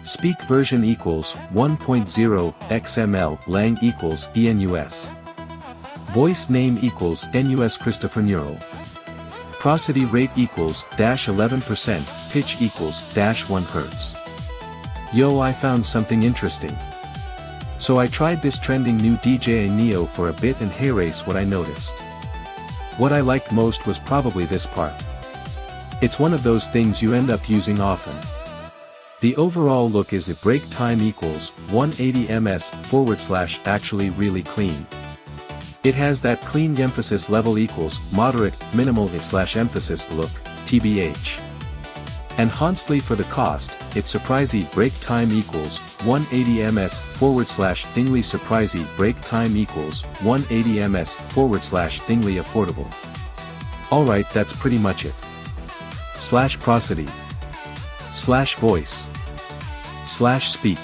Speak version equals 1.0 XML lang equals ENUS. Voice name equals NUS Christopher Neural. Prosody rate equals -11%, pitch equals -1 Hz. Yo, I found something interesting. So I tried this trending new DJI Neo for a bit, and hey race, what I noticed. What I liked most was probably this part. It's one of those things you end up using often. The overall look is a break time equals 180 ms / actually really clean. It has that clean emphasis level equals moderate, minimal / emphasis look, TBH. And honestly, for the cost, it's surprising break time equals 180 ms / thingly surprising break time equals 180 ms / thingly affordable. Alright, that's pretty much it. /prosody /voice /speak